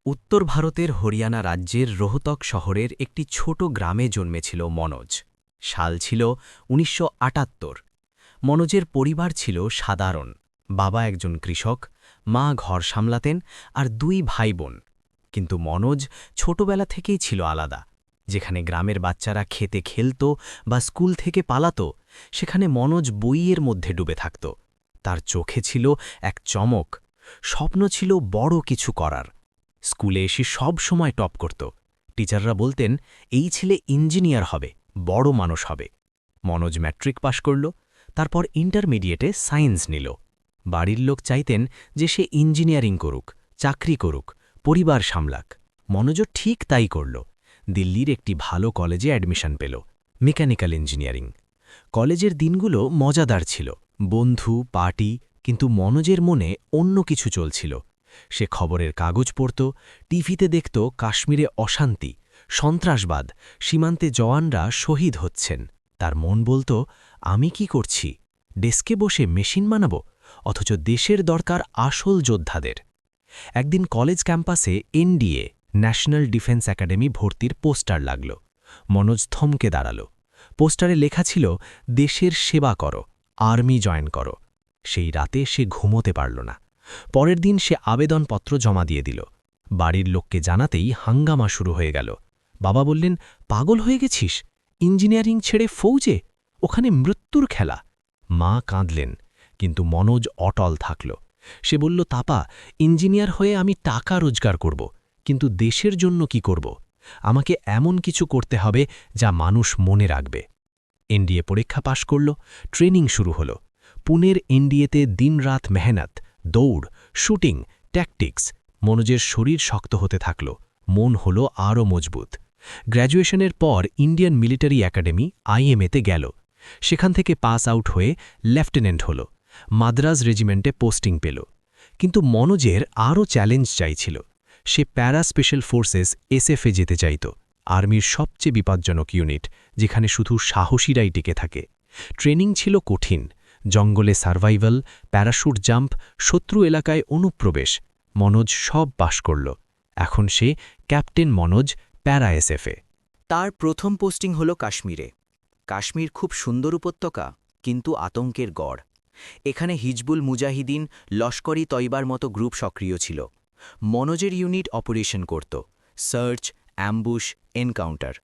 উত্তর ভারতের হরিয়ানা রাজ্যের রোহতক শহরের একটি ছোট গ্রামে জন্মেছিল মনোজ। সাল ছিল ১৯৭৮। মনোজের পরিবার ছিল সাধারণ। বাবা একজন কৃষক, মা ঘর সামলাতেন আর দুই ভাই বোন। কিন্তু মনোজ ছোটবেলা থেকেই ছিল আলাদা। যেখানে গ্রামের বাচ্চারা খেতে খেলত বা স্কুল থেকে পালাত, সেখানে মনোজ বইয়ের মধ্যে ডুবে থাকত। তার চোখে ছিল এক চমক, স্বপ্ন ছিল বড় কিছু করার। স্কুলে এসে সব সময় টপ করত। টিচাররা বলতেন, এই ছেলে ইঞ্জিনিয়ার হবে, বড় মানুষ হবে। মনোজ ম্যাট্রিক পাশ করল, তারপর ইন্টারমিডিয়েটে সায়েন্স নিল। বাড়ির লোক চাইতেন যে সে ইঞ্জিনিয়ারিং করুক, চাকরি করুক, পরিবার সামলাক। মনোজও ঠিক তাই করল। দিল্লির একটি ভালো কলেজে অ্যাডমিশন পেল, মেকানিক্যাল ইঞ্জিনিয়ারিং। কলেজের দিনগুলো মজাদার ছিল, বন্ধু, পার্টি, কিন্তু মনোজের মনে অন্য কিছু চলছিল। সে খবরের কাগজ পড়ত, টিভিতে দেখত কাশ্মীরে অশান্তি, সন্ত্রাসবাদ, সীমান্তে জওয়ানরা শহীদ হচ্ছেন। তার মন বলত, আমি কি করছি? ডেস্কে বসে মেশিন বানাবো, অথচ দেশের দরকার আসল যোদ্ধাদের। একদিন কলেজ ক্যাম্পাসে এনডিএ, ন্যাশনাল ডিফেন্স একাডেমি ভর্তির পোস্টার লাগল। মনোজ থমকে দাঁড়াল। পোস্টারে লেখা ছিল, দেশের সেবা করো, আর্মি জয়েন করো। সেই রাতে সে ঘুমোতে পারল না। পরের দিন সে আবেদনপত্র জমা দিয়ে দিল। বাড়ির লোককে জানাতেই হাঙ্গামা শুরু হয়ে গেল। বাবা বললেন, পাগল হয়ে গেছিস? ইঞ্জিনিয়ারিং ছেড়ে ফৌজে? ওখানে মৃত্যুর খেলা। মা কাঁদলেন, কিন্তু মনোজ অটল থাকল। সে বলল, তাপা, ইঞ্জিনিয়ার হয়ে আমি টাকা রোজগার করব, কিন্তু দেশের জন্য কি করব? আমাকে এমন কিছু করতে হবে যা মানুষ মনে রাখবে। এনডিএ পরীক্ষা পাশ করল, ট্রেনিং শুরু হল। পুনের এনডিএতে দিনরাত মেহনত, দৌড়, শুটিং, ট্যাকটিক্স। মনোজের শরীর শক্ত হতে থাকল, মন হল আরও মজবুত। গ্র্যাজুয়েশনের পর ইন্ডিয়ান মিলিটারি একাডেমি আইএমএতে গেল। সেখান থেকে পাস আউট হয়ে লেফটেন্যান্ট হল, মাদ্রাজ রেজিমেন্টে পোস্টিং পেল। কিন্তু মনোজের আরও চ্যালেঞ্জ চাইছিল। সে প্যারা স্পেশাল ফোর্সেস এসএফে যেতে চাইত, আর্মির সবচেয়ে বিপজ্জনক ইউনিট, যেখানে শুধু সাহসীরাই টিকে থাকে। ট্রেনিং ছিল কঠিন, জঙ্গলে সার্ভাইভাল, প্যারাশুট জাম্প, শত্রু এলাকায় অনুপ্রবেশ। মনোজ সব পাশ করল। এখন সে ক্যাপ্টেন মনোজ, প্যারা এসএফে। তার প্রথম পোস্টিং হল কাশ্মীরে। কাশ্মীর খুব সুন্দর উপত্যকা, কিন্তু আতঙ্কের গড়। এখানে হিজবুল মুজাহিদিন, লস্করি তৈবার মতো গ্রুপ সক্রিয় ছিল। মনোজের ইউনিট অপারেশন করত, সার্চ, অ্যাম্বুশ, এনকাউন্টার।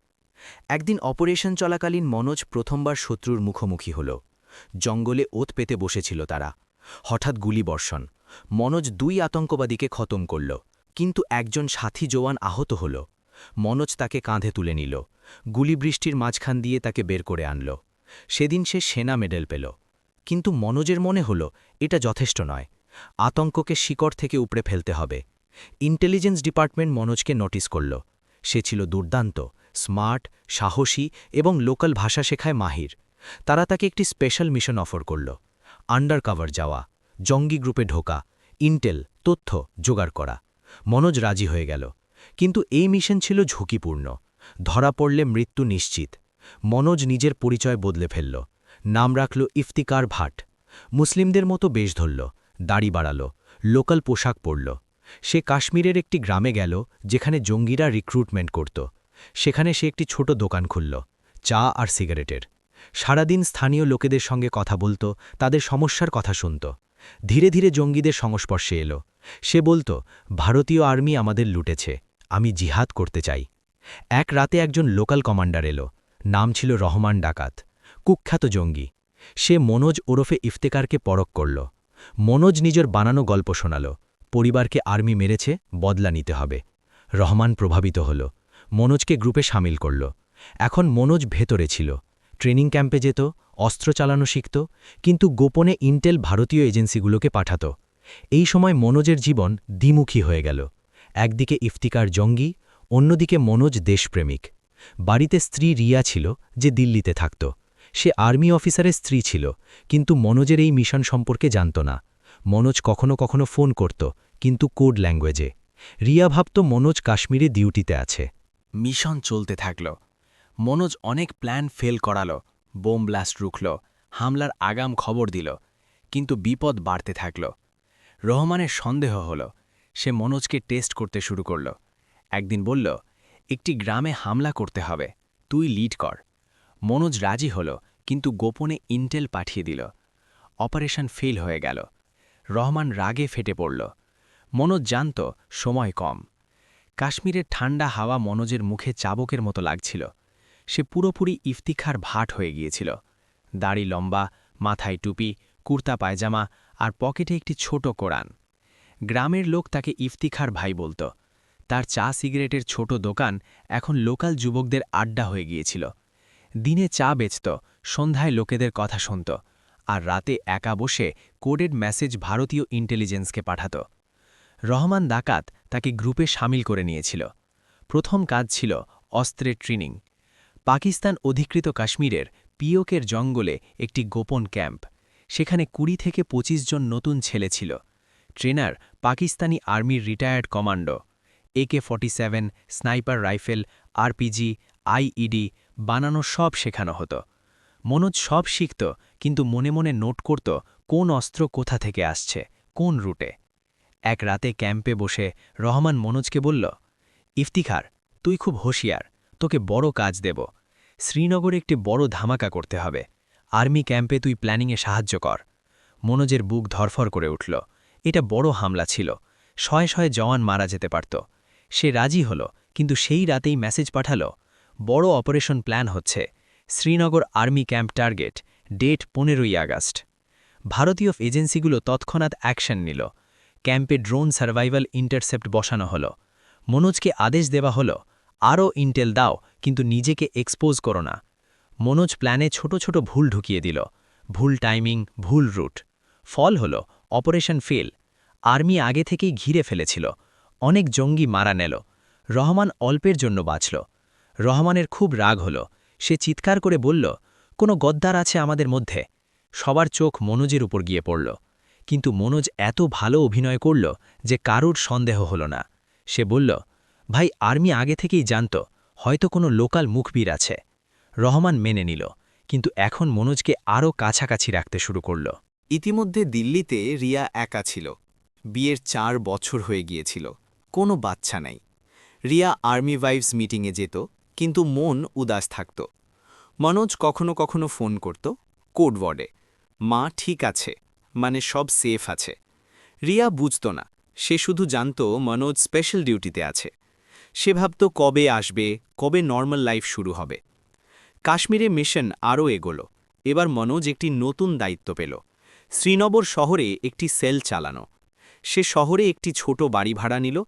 একদিন অপারেশন চলাকালীন মনোজ প্রথমবার শত্রুর মুখোমুখি হল। জঙ্গলে ওত পেতে বসেছিল তারা। হঠাৎ গুলিবর্ষণ। মনোজ 2 আতঙ্কবাদীকে খতম করল, কিন্তু একজন সাথী জওয়ান আহত হল। মনোজ তাকে কাঁধে তুলে নিল, গুলিবৃষ্টির মাঝখান দিয়ে তাকে বের করে আনল। সেদিন সে সেনা মেডেল পেল। কিন্তু মনোজের মনে হল, এটা যথেষ্ট নয়, আতঙ্ককে শিকড় থেকে উপড়ে ফেলতে হবে। ইন্টেলিজেন্স ডিপার্টমেন্ট মনোজকে নোটিস করল। সে ছিল দুর্দান্ত, স্মার্ট, সাহসী এবং লোকাল ভাষা শেখায় মাহির। তারা তাকে একটি স্পেশাল মিশন অফার করল, আন্ডারকভার যাওয়া, জঙ্গি গ্রুপে ঢোকা, ইন্টেল, তথ্য জোগাড় করা। মনোজ রাজি হয়ে গেল, কিন্তু এই মিশন ছিল ঝুঁকিপূর্ণ। ধরা পড়লে মৃত্যু নিশ্চিত। মনোজ নিজের পরিচয় বদলে ফেলল, নাম রাখল ইফতিকার ভাট। মুসলিমদের মতো বেশ ধরল, দাড়ি বাড়াল, লোকাল পোশাক পরল। সে কাশ্মীরের একটি গ্রামে গেল, যেখানে জঙ্গিরা রিক্রুটমেন্ট করত। সেখানে সে একটি ছোট দোকান খুলল, চা আর সিগারেটের। সারাদিন স্থানীয় লোকেদের সঙ্গে কথা বলত, তাদের সমস্যার কথা শুনত। ধীরে ধীরে জঙ্গিদের সংস্পর্শে এলো। সে বলত, ভারতীয় আর্মি আমাদের লুটেছে, আমি জিহাদ করতে চাই। এক রাতে একজন লোকাল কমান্ডার এলো, নাম ছিল রহমান ডাকাত, কুখ্যাত জঙ্গি। সে মনোজ ওরফে ইফতেকারকে পরখ করল। মনোজ নিজের বানানো গল্প শোনাল, পরিবারকে আর্মি মেরেছে, বদলা নিতে হবে। রহমান প্রভাবিত হল, মনোজকে গ্রুপে সামিল করল। এখন মনোজ ভেতরে ছিল, ট্রেনিং ক্যাম্পে যেত, অস্ত্র চালানো শিখত, কিন্তু গোপনে ইন্টেল ভারতীয় এজেন্সিগুলোকে পাঠাত। এই সময় মনোজের জীবন দ্বিমুখী হয়ে গেল। একদিকে ইফতিকার জঙ্গি, অন্যদিকে মনোজ দেশপ্রেমিক। বাড়িতে স্ত্রী রিয়া ছিল, যে দিল্লিতে থাকত। সে আর্মি অফিসারের স্ত্রী ছিল, কিন্তু মনোজের এই মিশন সম্পর্কে জানত না। মনোজ কখনো কখনো ফোন করত, কিন্তু কোড ল্যাঙ্গুয়েজে। রিয়া ভাবত মনোজ কাশ্মীরে ডিউটিতে আছে। মিশন চলতে থাকল। মনোজ অনেক প্ল্যান ফেল করাল, বোম ব্লাস্ট রুখল, হামলার আগাম খবর দিল, কিন্তু বিপদ বাড়তে থাকল। রহমানের সন্দেহ হল, সে মনোজকে টেস্ট করতে শুরু করল। একদিন বলল, একটি গ্রামে হামলা করতে হবে, তুই লিড কর। মনোজ রাজি হল, কিন্তু গোপনে ইন্টেল পাঠিয়ে দিল। অপারেশন ফেল হয়ে গেল। রহমান রাগে ফেটে পড়ল। মনোজ জানত সময় কম। কাশ্মীরের ঠান্ডা হাওয়া মনোজের মুখে চাবকের মতো লাগছিল। সে পুরোপুরি ইফতিখার ভাট হয়ে গিয়েছিল। দাড়ি লম্বা, মাথায় টুপি, কুর্তা পায়জামা আর পকেটে একটি ছোট কোরআন। গ্রামের লোক তাকে ইফতিখার ভাই বলত। তার চা সিগারেটের ছোট দোকান এখন লোকাল যুবকদের আড্ডা হয়ে গিয়েছিল। দিনে চা বেচত, সন্ধ্যায় লোকেদের কথা শুনত, আর রাতে একা বসে কোডেড মেসেজ ভারতীয় ইন্টেলিজেন্সকে পাঠাত। রহমান ডাকাত তাকে গ্রুপে সামিল করে নিয়েছিল। প্রথম কাজ ছিল অস্ত্রের ট্রেনিং। পাকিস্তান অধিকৃত কাশ্মীরের পিওকের জঙ্গলে একটি গোপন ক্যাম্প। সেখানে ২০ থেকে ২৫ জন নতুন ছেলে ছিল। ট্রেনার পাকিস্তানি আর্মির retired commando. AK-47, sniper rifle, RPG, IED বানানো সব শেখানো হতো। মনোজ সব শিখত, কিন্তু মনে মনে নোট করত কোন অস্ত্র কোথা থেকে আসছে, কোন রুটে। এক রাতে ক্যাম্পে বসে রহমান মনোজকে বলল, ইফতিখার, তুই খুব হুঁশিয়ার, তোকে বড় কাজ দেব। শ্রীনগরে একটি বড় ধামাকা করতে হবে। আর্মি ক্যাম্পে তুই প্ল্যানিংয়ে সাহায্য কর। মনোজের বুক ধরফর করে উঠল। এটা বড় হামলা ছিল, শয়ে শয়ে জওয়ান মারা যেতে পারত। সে রাজি হল, কিন্তু সেই রাতেই মেসেজ পাঠাল, বড় অপারেশন প্ল্যান হচ্ছে। Srinagar army camp target, date 15ই আগস্ট। ভারতীয় এজেন্সিগুলো তৎক্ষণাৎ অ্যাকশন নিল। ক্যাম্পে ড্রোন সার্ভাইভাল ইন্টারসেপ্ট বসানো হল। মনোজকে আদেশ দেওয়া হল, আরও ইন্টেল দাও, কিন্তু নিজেকে এক্সপোজ করো না। মনোজ প্ল্যানে ছোট ছোট ভুল ঢুকিয়ে দিল। ভুল টাইমিং, ভুল রুট। ফল হল অপারেশন ফেল। আর্মি আগে থেকেই ঘিরে ফেলেছিল। অনেক জঙ্গি মারা নেল। রহমান অল্পের জন্য বাঁচল। রহমানের খুব রাগ হল। সে চিৎকার করে বলল, কোনো গদ্দার আছে আমাদের মধ্যে। সবার চোখ মনোজের উপর গিয়ে পড়ল। কিন্তু মনোজ এত ভালো অভিনয় করল যে কারুর সন্দেহ হল না। সে বলল, ভাই, আর্মি আগে থেকেই জানত, হয়তো কোনো লোকাল মুখবির আছে। রহমান মেনে নিল, কিন্তু এখন মনোজকে আরও কাছাকাছি রাখতে শুরু করল। ইতিমধ্যে দিল্লিতে রিয়া একা ছিল। বিয়ের ৪ বছর হয়ে গিয়েছিল, কোনো বাচ্চা নাই। রিয়া আর্মি ওয়াইভস মিটিংয়ে যেত, কিন্তু মন উদাস থাকত। মনোজ কখনো কখনো ফোন করত, কোড ওয়ার্ডে, মা ঠিক আছে, মানে সব সেফ আছে। রিয়া বুঝত না, সে শুধু জানত মনোজ স্পেশাল ডিউটিতে আছে। সে ভাবত কবে আসবে, কবে নর্মাল লাইফ শুরু হবে। কাশ্মীরে মিশন আরও এগোলো। এবার মনোজ একটি নতুন দায়িত্ব পেল। শ্রীনগর শহরে একটি সেল চালানো। সে শহরে একটি ছোট বাড়ি ভাড়া নিল।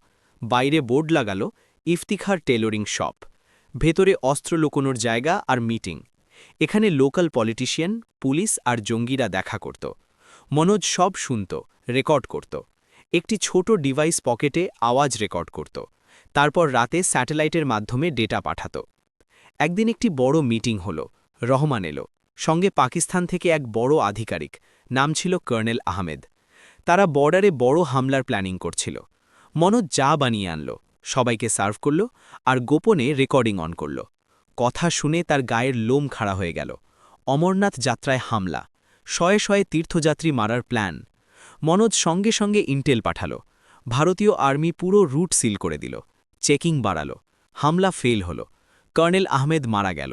বাইরে বোর্ড লাগালো, ইফতিখার টেলরিং শপ। ভেতরে অস্ত্র লুকোনোর জায়গা আর মিটিং। এখানে লোকাল পলিটিশিয়ান, পুলিশ আর জঙ্গিরা দেখা করত। মনোজ সব শুনত, রেকর্ড করত। একটি ছোট ডিভাইস পকেটে আওয়াজ রেকর্ড করত। তারপর রাতে স্যাটেলাইটের মাধ্যমে ডেটা পাঠাত। একদিন একটি বড় মিটিং হল। রহমান এলো, সঙ্গে পাকিস্তান থেকে এক বড় আধিকারিক, নাম ছিল কর্নেল আহমেদ। তারা বর্ডারে বড় হামলার প্ল্যানিং করছিল। মনোজ চা বানিয়ে আনল, সবাইকে সার্ভ করল, আর গোপনে রেকর্ডিং অন করল। কথা শুনে তার গায়ের লোম খাড়া হয়ে গেল। অমরনাথ যাত্রায় হামলা, শয়ে শয়ে তীর্থযাত্রী মারার প্ল্যান। মনোজ সঙ্গে সঙ্গে ইন্টেল পাঠাল। ভারতীয় আর্মি পুরো রুট সিল করে দিল। চেকিং বাড়াল। হামলা ফেল হল। কর্নেল আহমেদ মারা গেল।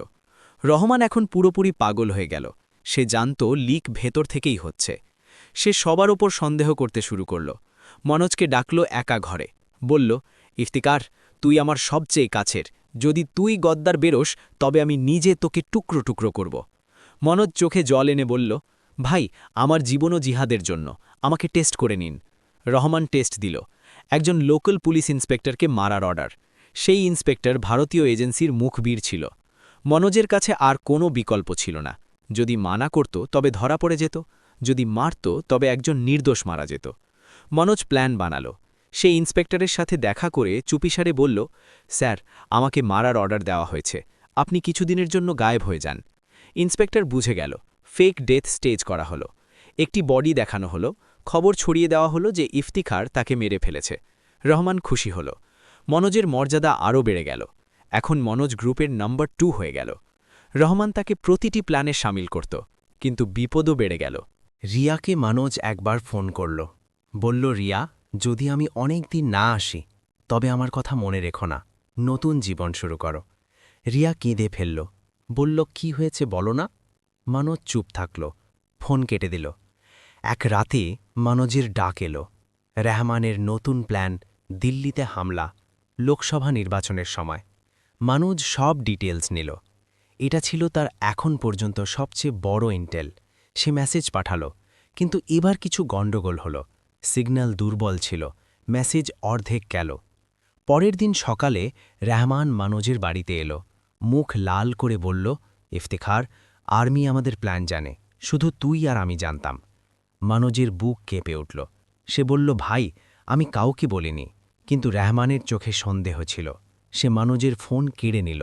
রহমান এখন পুরোপুরি পাগল হয়ে গেল। সে জানত লিক ভেতর থেকেই হচ্ছে। সে সবার ওপর সন্দেহ করতে শুরু করল। মনোজকে ডাকল একা ঘরে, বলল, ইফতিকার, তুই আমার সবচেয়ে কাছের। যদি তুই গদ্দার বেরোস, তবে আমি নিজে তোকে টুকরো টুকরো করব। মনোজ চোখে জল এনে বলল, ভাই, আমার জীবনও জিহাদের জন্য, আমাকে টেস্ট করে নিন। রহমান টেস্ট দিল। একজন লোকাল পুলিশ ইন্সপেক্টরকে মারার অর্ডার। সেই ইন্সপেক্টর ভারতীয় এজেন্সির মুখবির ছিল। মনোজের কাছে আর কোনো বিকল্প ছিল না। যদি মানা করত তবে ধরা পড়ে যেত, যদি মারত তবে একজন নির্দোষ মারা যেত। মনোজ প্ল্যান বানালো। সেই ইন্সপেক্টরের সাথে দেখা করে চুপিসারে বলল, স্যার, আমাকে মারার অর্ডার দেওয়া হয়েছে, আপনি কিছুদিনের জন্য গায়েব হয়ে যান। ইন্সপেক্টর বুঝে গেল। ফেক ডেথ স্টেজ করা হলো। একটি বডি দেখানো হলো। খবর ছড়িয়ে দেওয়া হলো যে ইফতিখার তাকে মেরে ফেলেছে। রহমান খুশি হল। মনোজের মর্যাদা আরও বেড়ে গেল। এখন মনোজ গ্রুপের নাম্বার 2 হয়ে গেল। রহমান তাকে প্রতিটি প্ল্যানে সামিল করত, কিন্তু বিপদও বেড়ে গেল। রিয়াকে মনোজ একবার ফোন করল। বলল, রিয়া, যদি আমি অনেক দিন না আসি তবে আমার কথা মনে রেখো না, নতুন জীবন শুরু করো। রিয়া কেঁদে ফেলল, বলল কি হয়েছে বলো না। মনোজ চুপ থাকল, ফোন কেটে দিল। এক রাতে মনোজের ডাক এলো। রহমানের নতুন প্ল্যান, দিল্লিতে হামলা, লোকসভা নির্বাচনের সময়। মনোজ সব ডিটেলস নিল। এটা ছিল তার এখন পর্যন্ত সবচেয়ে বড় ইন্টেল। সে মেসেজ পাঠালো, কিন্তু এবার কিছু গণ্ডগোল হলো। সিগন্যাল দুর্বল ছিল, মেসেজ অর্ধেক গেল। পরের দিন সকালে রহমান মনোজের বাড়িতে এলো, মুখ লাল করে বলল, ইফতেখার, আর্মি আমাদের প্ল্যান জানে, শুধু তুই আর আমি জানতাম। মনোজের বুক কেঁপে উঠল। সে বলল, ভাই, আমি কাউকে বলিনি। কিন্তু রহমানের চোখে সন্দেহ ছিল। সে মনোজের ফোন কেড়ে নিল,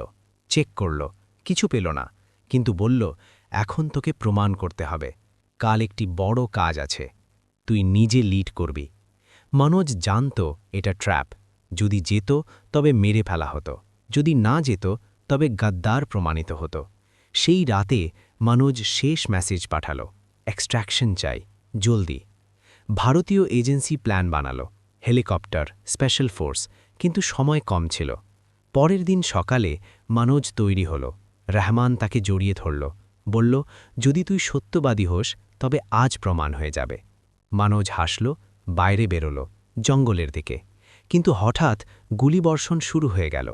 চেক করল, কিছু পেল না, কিন্তু বলল, এখন তোকে প্রমাণ করতে হবে। কাল একটি বড় কাজ আছে, তুই নিজে লিড করবি। মনোজ জানত এটা ট্র্যাপ। যদি যেত তবে মেরে ফেলা হতো, যদি না যেত তবে গাদ্দার প্রমাণিত হতো। সেই রাতে মনোজ শেষ মেসেজ পাঠালো, এক্সট্র্যাকশন চাই, জলদি। ভারতীয় এজেন্সি প্ল্যান বানালো, হেলিকপ্টার, স্পেশাল ফোর্স, কিন্তু সময় কম ছিল। পরের দিন সকালে মনোজ তৈরি হল। রহমান তাকে জড়িয়ে ধরল, বলল, যদি তুই সত্যবাদী হোস তবে আজ প্রমাণ হয়ে যাবে। মনোজ হাসল, বাইরে বেরোল, জঙ্গলের দিকে। কিন্তু হঠাৎ গুলিবর্ষণ শুরু হয়ে গেল।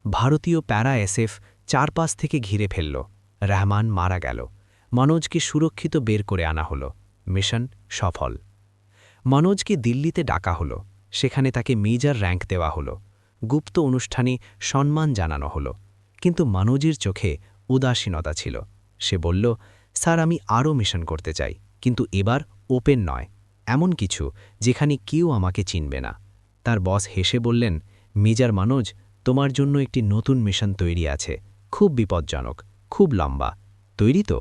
ভারতীয় প্যারা এসএফ চারপাশ থেকে ঘিরে ফেলল। রহমান মারা গেল। মনোজকে সুরক্ষিত বের করে আনা হল। মিশন সফল। মনোজকে দিল্লিতে ডাকা হল। সেখানে তাকে মেজর র্যাঙ্ক দেওয়া হল। গুপ্ত অনুষ্ঠানে সম্মান জানানো হল। কিন্তু মনোজের চোখে উদাসীনতা ছিল। সে বলল, স্যার, আমি আরও মিশন করতে চাই, কিন্তু এবার ওপেন নয়, এমন কিছু যেখানে কেউ আমাকে চিনবে না। তার বস হেসে বললেন, মেজর মনোজ, তোমার জন্য একটি নতুন মিশন তৈরি আছে, খুব বিপজ্জনক, খুব লম্বা। তৈরি তো?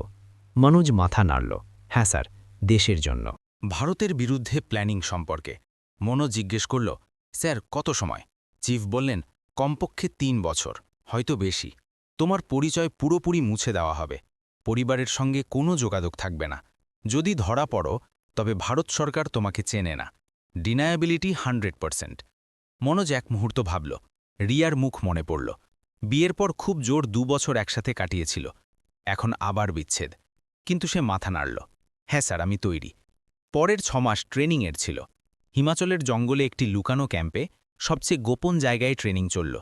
মনোজ মাথা নাড়ল, হ্যাঁ স্যার, দেশের জন্য। ভারতের বিরুদ্ধে প্ল্যানিং সম্পর্কে মনোজ জিজ্ঞেস করল, স্যার, কত সময়? চিফ বললেন, কমপক্ষে ৩ বছর, হয়তো বেশি। তোমার পরিচয় পুরোপুরি মুছে দেওয়া হবে। পরিবারের সঙ্গে কোনো যোগাযোগ থাকবে না। যদি ধরা পড়ো তবে ভারত সরকার তোমাকে চেনে না। ডিনায়াবিলিটি 100%। মনোজ এক মুহূর্ত ভাবল। রিয়ার মুখ মনে পড়ল। বিয়ের পর খুব জোর 2 বছর একসাথে কাটিয়েছিল। এখন আবার বিচ্ছেদ। কিন্তু সে মাথা নাড়ল, হ্যাঁ স্যার, আমি তৈরি। পরের 6 মাস ট্রেনিংয়ের ছিল। হিমাচলের জঙ্গলে একটি লুকানো ক্যাম্পে সবচেয়ে গোপন জায়গায় ট্রেনিং চলল।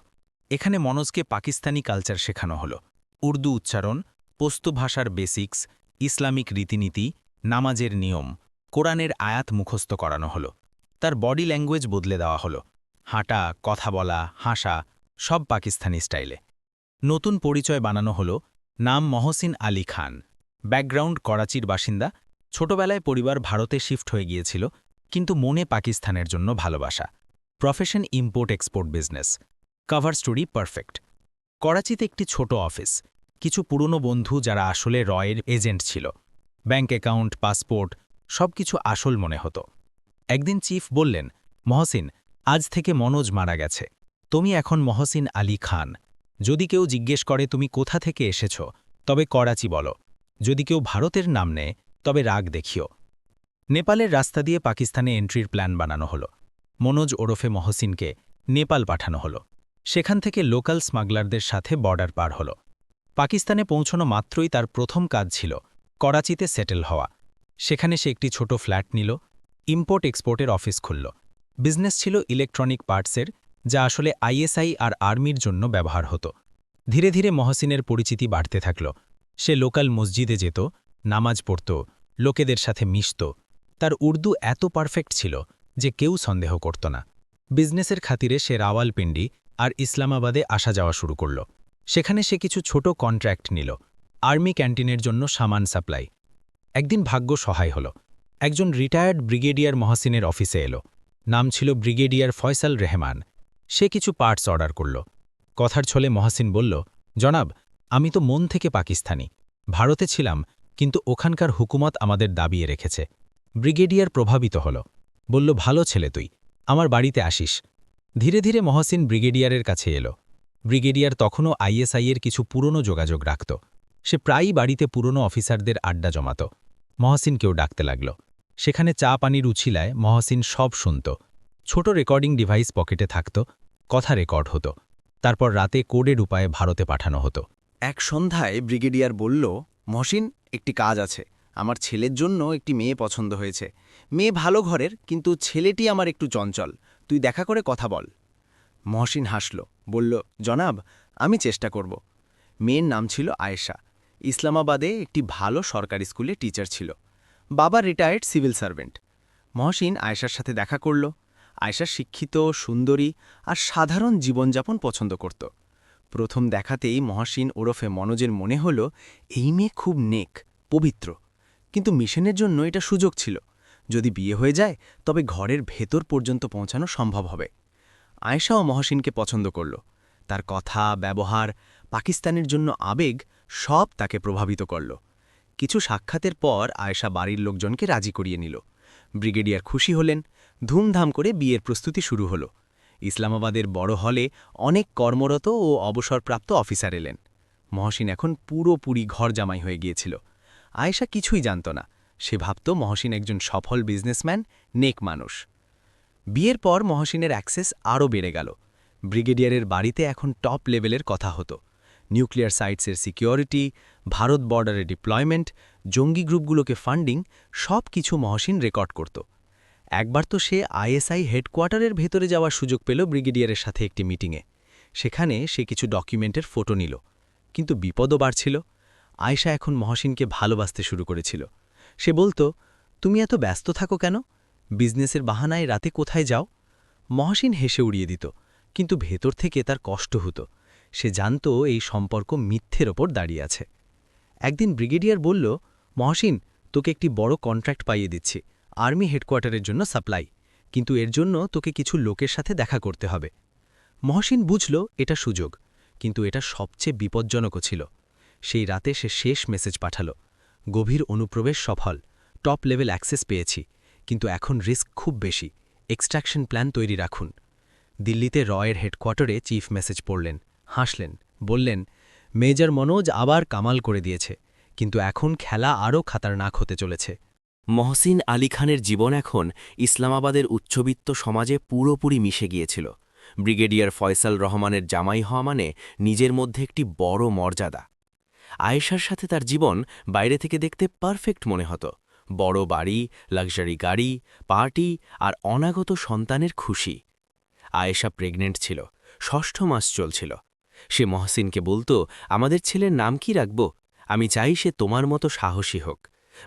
এখানে মনোজকে পাকিস্তানি কালচার শেখানো হলো, উর্দু উচ্চারণ, পশতু ভাষার বেসিক্স, ইসলামিক রীতিনীতি, নামাজের নিয়ম, কোরআনের আয়াত মুখস্থ করানো হলো। তার বডি ল্যাঙ্গুয়েজ বদলে দেওয়া হলো, হাঁটা, কথা বলা, হাসা, সব পাকিস্তানি স্টাইলে। নতুন পরিচয় বানানো হলো, নাম মহসিন আলী খান, ব্যাকগ্রাউন্ড করাচির বাসিন্দা। ছোটবেলায় পরিবার ভারতে শিফট হয়ে গিয়েছিল, কিন্তু মনে পাকিস্তানের জন্য ভালোবাসা। Profession import export business. Cover story perfect. করাচিতে একটি ছোট অফিস, কিছু পুরনো বন্ধু যারা আসলে রয়ের এজেন্ট ছিল। ব্যাঙ্ক অ্যাকাউন্ট, পাসপোর্ট, সবকিছু আসল মনে হতো। একদিন চিফ বললেন, মহসিন, আজ থেকে মনোজ মারা গেছে, তুমি এখন মহসিন আলী খান। যদি কেউ জিজ্ঞেস করে তুমি কোথা থেকে এসেছ, তবে করাচি বলো। যদি কেউ ভারতের নাম নেয় তবে রাগ দেখিও। নেপালের রাস্তা দিয়ে পাকিস্তানে এন্ট্রির প্ল্যান বানানো হলো। মনোজ ওরফে মহসিনকে নেপাল পাঠানো হলো। সেখান থেকে লোকাল স্মাগলারদের সাথে বর্ডার পার হল। পাকিস্তানে পৌঁছানো মাত্রই তার প্রথম কাজ ছিল করাচিতে সেটেল হওয়া। সেখানে সে একটি ছোট ফ্ল্যাট নিল, ইম্পোর্ট এক্সপোর্টের অফিস খুলল। বিজনেস ছিল ইলেকট্রনিক পার্টসের, যা আসলে আইএসআই আর আর্মির জন্য ব্যবহার হতো। ধীরে ধীরে মহসিনের পরিচিতি বাড়তে থাকল। সে লোকাল মসজিদে যেত, নামাজ পড়ত, লোকেদের সাথে মিশত। তার উর্দু এত পারফেক্ট ছিল যে কেউ সন্দেহ করত না। বিজনেসের খাতিরে সে রাওয়ালপিন্ডি আর ইসলামাবাদে আসা যাওয়া শুরু করল। সেখানে সে কিছু ছোট কন্ট্রাক্ট নিল, আর্মি ক্যান্টিনের জন্য সামান সাপ্লাই। একদিন ভাগ্য সহায় হল। একজন রিটায়ার্ড ব্রিগেডিয়ার মহসিনের অফিসে এলো। নাম ছিল ব্রিগেডিয়ার ফয়সাল রেহমান। সে কিছু পার্টস অর্ডার করল। কথার ছলে মহসিন বলল, জনাব, আমি তো মন থেকে পাকিস্তানি। ভারতে ছিলাম, কিন্তু ওখানকার হুকুমত আমাদের দাবিয়ে রেখেছে। ব্রিগেডিয়ার প্রভাবিত হল, বলল, ভালো ছেলে তুই, আমার বাড়িতে আসিস। ধীরে ধীরে মহসিন ব্রিগেডিয়ারের কাছে এলো। ব্রিগেডিয়ার তখনও আইএসআইয়ের কিছু পুরনো যোগাযোগ রাখত। সে প্রায়ই বাড়িতে পুরনো অফিসারদের আড্ডা জমাত। মহসিনকেও ডাকতে লাগল। সেখানে চা পানির উছিলায় মহসিন সব শুনত। ছোট রেকর্ডিং ডিভাইস পকেটে থাকত, কথা রেকর্ড হতো, তারপর রাতে কোডের উপায়ে ভারতে পাঠানো হতো। এক সন্ধ্যায় ব্রিগেডিয়ার বলল, মহসিন, একটি কাজ আছে। আমার ছেলের জন্য একটি মেয়ে পছন্দ হয়েছে। মেয়ে ভালো ঘরের, কিন্তু ছেলেটি আমার একটু চঞ্চল। তুই দেখা করে কথা বল। মহসিন হাসল, বলল, জনাব, আমি চেষ্টা করব। মেয়ের নাম ছিল আয়েশা। ইসলামাবাদে একটি ভালো সরকারি স্কুলে টিচার ছিল। বাবা রিটায়ার্ড সিভিল সার্ভেন্ট। মহসিন আয়েশার সাথে দেখা করল। আয়েশা শিক্ষিত, সুন্দরী আর সাধারণ জীবনযাপন পছন্দ করত। প্রথম দেখাতেই মহসিন ওরফে মনোজের মনে হল এই মেয়ে খুব নেক, পবিত্র। কিন্তু মিশনের জন্য এটা সুযোগ ছিল। যদি বিয়ে হয়ে যায় তবে ঘরের ভেতর পর্যন্ত পৌঁছানো সম্ভব হবে। আয়েশাও মহসিনকে পছন্দ করল। তার কথা, ব্যবহার, পাকিস্তানের জন্য আবেগ সব তাকে প্রভাবিত করল। কিছু সাক্ষাতের পর আয়েশা বাড়ির লোকজনকে রাজি করিয়ে নিল। ব্রিগেডিয়ার খুশি হলেন। ধুমধাম করে বিয়ের প্রস্তুতি শুরু হল। ইসলামাবাদের বড় হলে অনেক কর্মরত ও অবসরপ্রাপ্ত অফিসার এলেন। মহসিন এখন পুরোপুরি ঘর জামাই হয়ে গিয়েছিল। আয়েশা কিছুই জানত না। সে ভাবত মহসিন একজন সফল বিজনেসম্যান, নেক মানুষ। বিয়ের পর মহসিনের অ্যাক্সেস আরও বেড়ে গেল। ব্রিগেডিয়ারের বাড়িতে এখন টপ লেভেলের কথা হতো। নিউক্লিয়ার সাইটসের সিকিউরিটি, ভারত বর্ডারে ডিপ্লয়মেন্ট, জঙ্গি গ্রুপগুলোকে ফান্ডিং, সব কিছু মহসিন রেকর্ড করত। একবার তো সে আইএসআই হেডকোয়ার্টারের ভেতরে যাওয়ার সুযোগ পেল ব্রিগেডিয়ারের সাথে একটি মিটিংয়ে। সেখানে সে কিছু ডকুমেন্টের ফটো নিল। কিন্তু বিপদও বাড়ছিল। আয়েশা এখন মহসিনকে ভালোবাসতে শুরু করেছিল। সে বলত, তুমি এত ব্যস্ত থাকো কেন? বিজনেসের বাহানায় রাতে কোথায় যাও? মহসিন হেসে উড়িয়ে দিত, কিন্তু ভেতর থেকে তার কষ্ট হতো। সে জানত এই সম্পর্ক মিথ্যের ওপর দাঁড়িয়ে আছে। একদিন ব্রিগেডিয়ার বলল, মহসিন, তোকে একটি বড় কন্ট্রাক্ট পাইয়ে দিচ্ছি, আর্মি হেডকোয়ার্টারের জন্য সাপ্লাই। কিন্তু এর জন্য তোকে কিছু লোকের সাথে দেখা করতে হবে। মহসিন বুঝল এটা সুযোগ, কিন্তু এটা সবচেয়ে বিপজ্জনকও ছিল। সেই রাতে সে শেষ মেসেজ পাঠাল, গভীর অনুপ্রবেশ সফল, টপ লেভেল অ্যাক্সেস পেয়েছি, কিন্তু এখন রিস্ক খুব বেশি, এক্সট্রাকশন প্ল্যান তৈরি রাখুন। দিল্লিতে রয়ের হেডকোয়ার্টারে চিফ মেসেজ পড়লেন, হাসলেন, বললেন, মেজর মনোজ আবার কামাল করে দিয়েছে, কিন্তু এখন খেলা আরও খাতারনাক হতে চলেছে। মহসিন আলী খানের জীবন এখন ইসলামাবাদের উচ্চবিত্ত সমাজে পুরোপুরি মিশে গিয়েছিল। ব্রিগেডিয়ার ফয়সাল রহমানের জামাই হওয়া মানে নিজের মধ্যে একটি বড় মর্যাদা। আয়েশার সাথে তার জীবন বাইরে থেকে দেখতে পারফেক্ট মনে হতো। বড় বাড়ি, লাক্সারি গাড়ি, পার্টি আর অনাগত সন্তানের খুশি। আয়েশা প্রেগনেন্ট ছিল, ৬ষ্ঠ মাস চলছিল। সে মহসিনকে বলত, আমাদের ছেলের নাম কি রাখব? আমি চাই সে তোমার মতো সাহসী হোক।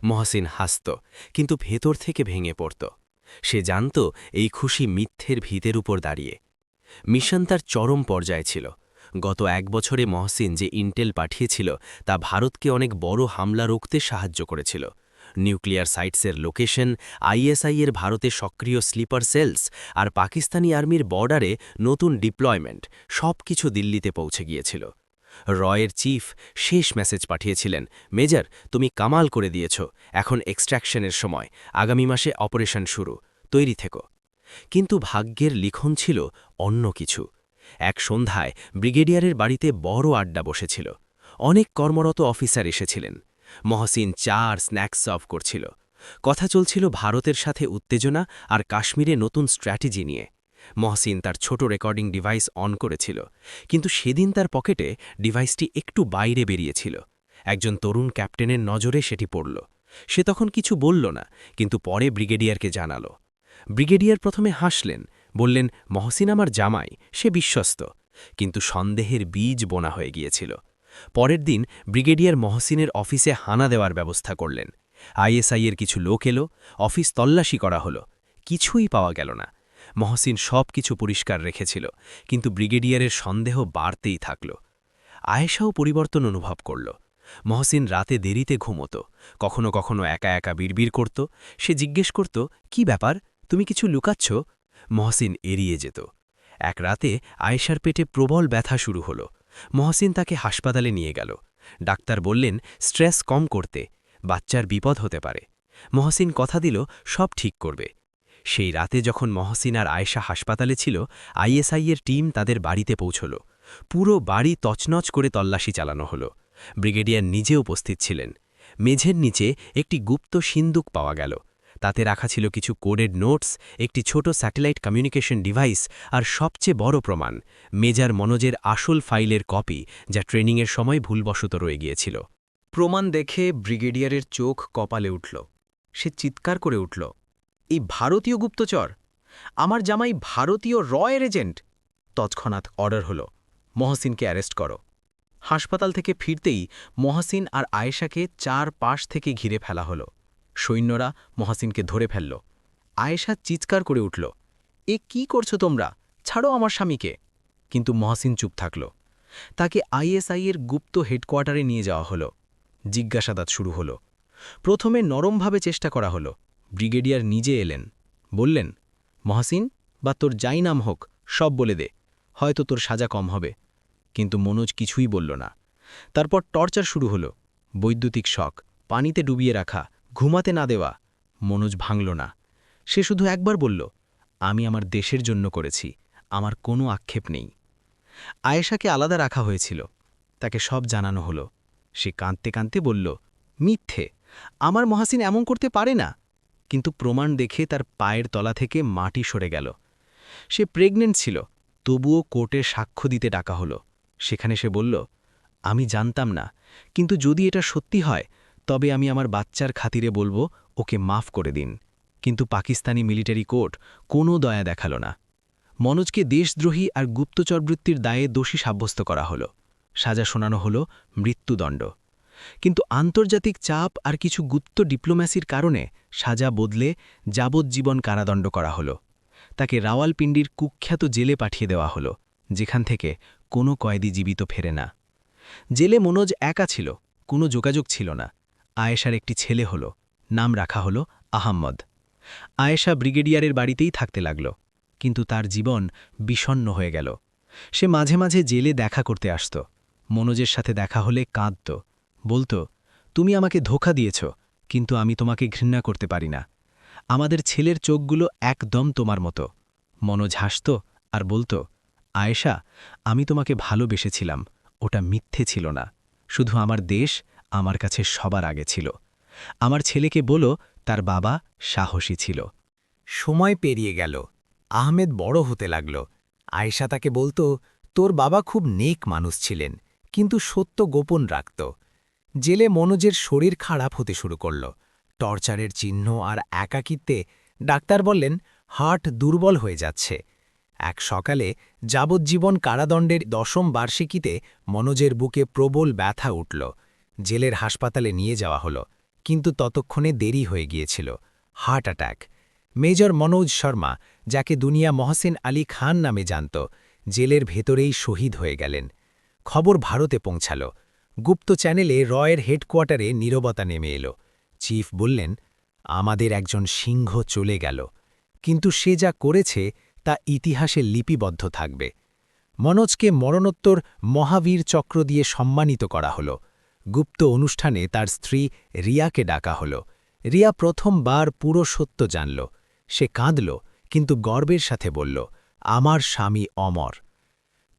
মহসিন হাসত, কিন্তু ভেতর থেকে ভেঙে পড়ত। সে জানত এই খুশি মিথ্যের ভিতের উপর দাঁড়িয়ে। মিশন তার চরম পর্যায়ে ছিল। গত ১ বছরে মহসিন যে ইন্টেল পাঠিয়েছিল তা ভারতকে অনেক বড় হামলা রুখতে সাহায্য করেছিল। নিউক্লিয়ার সাইটসের লোকেশন, আইএসআইয়ের ভারতে সক্রিয় স্লিপার সেলস আর পাকিস্তানি আর্মির বর্ডারে নতুন ডিপ্লয়মেন্ট, সব কিছু দিল্লিতে পৌঁছে গিয়েছিল। রয়ের চিফ শেষ মেসেজ পাঠিয়েছিলেন, মেজর, তুমি কামাল করে দিয়েছ, এখন এক্সট্র্যাকশনের সময়, আগামী মাসে অপারেশন শুরু, তৈরি থেকো। কিন্তু ভাগ্যের লিখন ছিল অন্য কিছু। এক সন্ধ্যায় ব্রিগেডিয়ারের বাড়িতে বড় আড্ডা বসেছিল। অনেক কর্মরত অফিসার এসেছিলেন। মহসিন চা আর স্ন্যাক্স সার্ভ করছিল। কথা চলছিল ভারতের সাথে উত্তেজনা আর কাশ্মীরে নতুন স্ট্র্যাটেজি নিয়ে। মহসিন তার ছোট রেকর্ডিং ডিভাইস অন করেছিল, কিন্তু সেদিন তার পকেটে ডিভাইসটি একটু বাইরে বেরিয়েছিল। একজন তরুণ ক্যাপ্টেনের নজরে সেটি পড়ল। সে তখন কিছু বলল না, কিন্তু পরে ব্রিগেডিয়ারকে জানাল। ব্রিগেডিয়ার প্রথমে হাসলেন, বললেন, মহসিন আমার জামাই, সে বিশ্বস্ত। কিন্তু সন্দেহের বীজ বোনা হয়ে গিয়েছিল। পরের দিন ব্রিগেডিয়ার মহসিনের অফিসে হানা দেওয়ার ব্যবস্থা করলেন। আইএসআইয়ের কিছু লোক এলো, অফিস তল্লাশি করা হলো, কিছুই পাওয়া গেল না। মহসিন সব কিছু পরিষ্কার রেখেছিল, কিন্তু ব্রিগেডিয়ারের সন্দেহ বাড়তেই থাকল। আয়েশাও পরিবর্তন অনুভব করল। মহসিন রাতে দেরিতে ঘুমত, কখনো কখনো একা একা বিড়বিড় করত। সে জিজ্ঞেস করত, কি ব্যাপার, তুমি কিছু লুকাচ্ছ? মহসিন এড়িয়ে যেত। এক রাতে আয়েশার পেটে প্রবল ব্যথা শুরু হল। মহসিন তাকে হাসপাতালে নিয়ে গেল। ডাক্তার বললেন, স্ট্রেস কম করতে, বাচ্চার বিপদ হতে পারে। মহসিন কথা দিল সব ঠিক করবে। সেই রাতে যখন মহসিন আর আয়েশা হাসপাতালে ছিল, আইএসআইয়ের টিম তাদের বাড়িতে পৌঁছল। পুরো বাড়ি তছনছ করে তল্লাশি চালানো হলো। ব্রিগেডিয়ার নিজে উপস্থিত ছিলেন। মেঝের নিচে একটি গুপ্ত সিন্দুক পাওয়া গেল। তাতে রাখা ছিল কিছু কোডেড নোটস, একটি ছোট স্যাটেলাইট কমিউনিকেশন ডিভাইস আর সবচেয়ে বড় প্রমাণ, মেজর মনোজের আসল ফাইলের কপি, যা ট্রেনিংয়ের সময় ভুলবশত রয়ে গিয়েছিল। প্রমাণ দেখে ব্রিগেডিয়ারের চোখ কপালে উঠল। সে চিৎকার করে উঠল, এই ভারতীয় গুপ্তচর! আমার জামাই ভারতীয় রয়ের এজেন্ট! তৎক্ষণাৎ অর্ডার হল, মহসিনকে অ্যারেস্ট করো। হাসপাতাল থেকে ফিরতেই মহসিন আর আয়েশাকে চারপাশ থেকে ঘিরে ফেলা হলো। সৈন্যরা মহসিনকে ধরে ফেলল। আয়েশা চিৎকার করে উঠল, এ কি করছো তোমরা? ছাড়ো আমার স্বামীকে! কিন্তু মহসিন চুপ থাকল। তাকে আইএসআই-এর গুপ্ত হেডকোয়ার্টারে নিয়ে যাওয়া হলো। জিজ্ঞাসাবাদ শুরু হলো। প্রথমে নরমভাবে চেষ্টা করা হলো। ব্রিগেডিয়ার নিজে এলেন, বললেন, মহসিন, বা তোর যাই নাম হোক, সব বলে দে, হয়তো তোর সাজা কম হবে। কিন্তু মনোজ কিছুই বলল না। তারপর টর্চার শুরু হলো। বৈদ্যুতিক শক, পানিতে ডুবিয়ে রাখা, ঘুমাতে না দেওয়া। মনোজ ভাঙল না। সে শুধু একবার বলল, আমি আমার দেশের জন্য করেছি, আমার কোনো আক্ষেপ নেই। আয়েশাকে আলাদা রাখা হয়েছিল। তাকে সব জানানো হলো। সে কাঁদতে কাঁদতে বলল, মিথ্যে, আমার মহাসিন এমন করতে পারে না। কিন্তু প্রমাণ দেখে তার পায়ের তলা থেকে মাটি সরে গেল। সে প্রেগনেন্ট ছিল, তবুও কোর্টে সাক্ষ্য দিতে ডাকা হলো। সেখানে সে বলল, আমি জানতাম না, কিন্তু যদি এটা সত্যি হয় তবে আমি আমার বাচ্চার খাতিরে বলবো ওকে মাফ করে দিন। কিন্তু পাকিস্তানি মিলিটারি কোর্ট কোনো দয়া দেখাল না। মনোজকে দেশদ্রোহী আর গুপ্তচরবৃত্তির দায়ে দোষী সাব্যস্ত করা হলো। সাজা শোনানো হলো মৃত্যুদণ্ড। কিন্তু আন্তর্জাতিক চাপ আর কিছু গুপ্ত ডিপ্লোম্যাসির কারণে সাজা বদলে যাবজ্জীবন কারাদণ্ড করা হলো। তাকে রাওয়ালপিন্ডির কুখ্যাত জেলে পাঠিয়ে দেওয়া হলো, যেখান থেকে কোনো কয়েদি জীবিত ফেরে না। জেলে মনোজ একা ছিল, কোনো যোগাযোগ ছিল না। আয়েশার একটি ছেলে হল, নাম রাখা হলো আহম্মদ। আয়েশা ব্রিগেডিয়ারের বাড়িতেই থাকতে লাগল, কিন্তু তার জীবন বিষণ্ণ হয়ে গেল। সে মাঝে মাঝে জেলে দেখা করতে আসত। মনোজের সাথে দেখা হলে কাঁদত, বলতো, তুমি আমাকে ধোঁকা দিয়েছ, কিন্তু আমি তোমাকে ঘৃণা করতে পারি না। আমাদের ছেলের চোখগুলো একদম তোমার মতো। মনোজ হাসত আর বলতো, আয়েশা, আমি তোমাকে ভালোবেসেছিলাম, ওটা মিথ্যে ছিল না। শুধু আমার দেশ আমার কাছে সবার আগে ছিল। আমার ছেলেকে বলো তার বাবা সাহসী ছিল। সময় পেরিয়ে গেল। আহমেদ বড় হতে লাগল। আয়েশা তাকে বলতো, তোর বাবা খুব নেক মানুষ ছিলেন, কিন্তু সত্য গোপন রাখত। জেলে মনোজের শরীর খারাপ হতে শুরু করল। টর্চারের চিহ্ন আর একাকিত্বে ডাক্তার বললেন, হার্ট দুর্বল হয়ে যাচ্ছে। এক সকালে যাবজ্জীবন কারাদণ্ডের 10ম বার্ষিকীতে মনোজের বুকে প্রবল ব্যথা উঠল। জেলের হাসপাতালে নিয়ে যাওয়া হলো, কিন্তু ততক্ষণে দেরি হয়ে গিয়েছিল। Heart attack. Major Manoj Sharma, যাকে দুনিয়া মহসিন আলী খান নামে জানত, জেলের ভেতরেই শহীদ হয়ে গেলেন। খবর ভারতে পৌঁছাল। গুপ্ত চ্যানেলে রয়ের হেডকোয়ার্টারে নীরবতা নেমে এলো। চিফ বললেন, আমাদের একজন সিংহ চলে গেল, কিন্তু সে যা করেছে তা ইতিহাসে লিপিবদ্ধ থাকবে। মনোজকে মরণোত্তর মহাবীর চক্র দিয়ে সম্মানিত করা হল। গুপ্ত অনুষ্ঠানে তার স্ত্রী রিয়াকে ডাকা হল। রিয়া প্রথমবার পুরো সত্য জানল। সে কাঁদল, কিন্তু গর্বের সাথে বলল, আমার স্বামী অমর।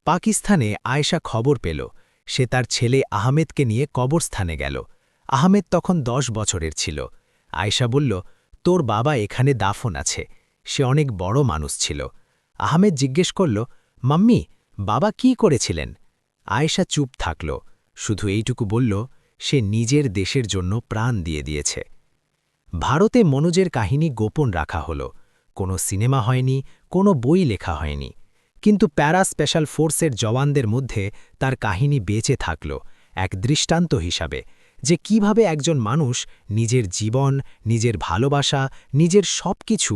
পাকিস্তানে আয়েশা খবর পেল। সে তার ছেলে আহমেদকে নিয়ে কবরস্থানে গেল। আহমেদ তখন 10 বছরের ছিল। আয়েশা বলল, তোর বাবা এখানে দাফন আছে। সে অনেক বড় মানুষ ছিল। আহমেদ জিজ্ঞেস করল, মাম্মি, বাবা কি করেছিলেন? আয়েশা চুপ থাকল, শুধু এইটুকু বলল, সে নিজের দেশের জন্য প্রাণ দিয়ে দিয়েছে। ভারতে মনোজের কাহিনী গোপন রাখা হল। কোনো সিনেমা হয়নি, কোনো বই লেখা হয়নি। কিন্তু প্যারা স্পেশাল ফোর্সের জওয়ানদের মধ্যে তার কাহিনী বেঁচে থাকল, এক দৃষ্টান্ত হিসাবে, যে কিভাবে একজন মানুষ নিজের জীবন, নিজের ভালোবাসা, নিজের সবকিছু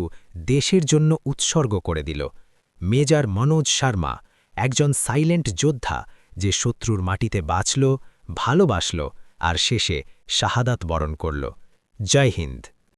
দেশের জন্য উৎসর্গ করে দিল। মেজর মনোজ শর্মা, একজন সাইলেন্ট যোদ্ধা, যে শত্রুর মাটিতে বাঁচল, ভালোবাসল আর শেষে শাহাদাত বরণ করল। জয় হিন্দ।